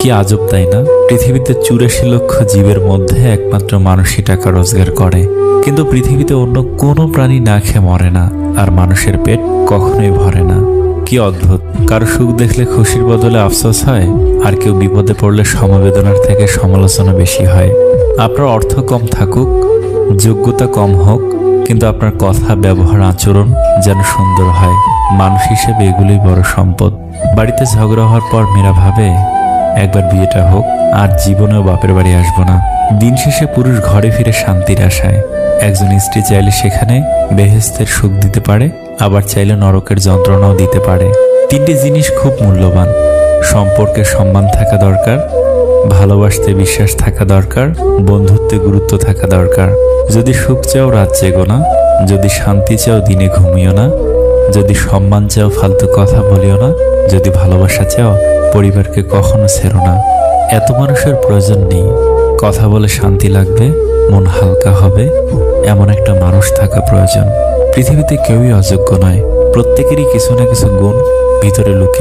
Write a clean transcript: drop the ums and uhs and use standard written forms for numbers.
কি আজব তাই না? পৃথিবীতে 84 লক্ষ জীবের মধ্যে একমাত্র মানুষই টাকা রোজগার করে, কিন্তু পৃথিবীতে অন্য কোনো প্রাণী না খেয়ে মরে না, আর মানুষের পেট কখনোই ভরে না। কি অদ্ভুত! কারো সুখ দেখলে খুশির বদলে আফসোস হয়, আর কেউ বিপদে পড়লে সমবেদনার থেকে সমালোচনা বেশি হয়। আপনার অর্থ কম থাকুক, যোগ্যতা কম হোক, কিন্তু আপনার কথা, ব্যবহার, আচরণ যেন সুন্দর হয়। মানুষ হিসেবে এগুলোই বড় সম্পদ। বাড়িতে ঝগড়া হওয়ার পর মেয়েরা ভাবে একবার বিয়েটা হোক, আর জীবনেও বাপের বাড়ি আসবো না। দিন শেষে পুরুষ ঘরে ফিরে শান্তির আশায়। একজন স্ত্রী চাইলে সেখানে বেহেশতের সুখ দিতে পারে, আবার চাইলে নরকের যন্ত্রণাও দিতে পারে। তিনটি জিনিস খুব মূল্যবান: সম্পর্কে সম্মান থাকা দরকার, ভালোবাসতে বিশ্বাস থাকা দরকার, বন্ধুত্বে গুরুত্ব থাকা দরকার। যদি সুখ চাও রাত জেগো না, যদি শান্তি চাও দিনে ঘুমিও না, যদি সম্মান চাও ফালতু কথা বলিও না, যদি ভালোবাসা চাও পরিবারকে কখনো ছেড়ো না। এত মানুষের প্রয়োজন নেই। কথা বলে শান্তি লাগবে, মন হালকা হবে, এমন একটা মানুষ থাকা প্রয়োজন। পৃথিবীতে কেউই অযোগ্য নয়, প্রত্যেকেরই কিছু না কিছু গুণ ভিতরে লুকিয়ে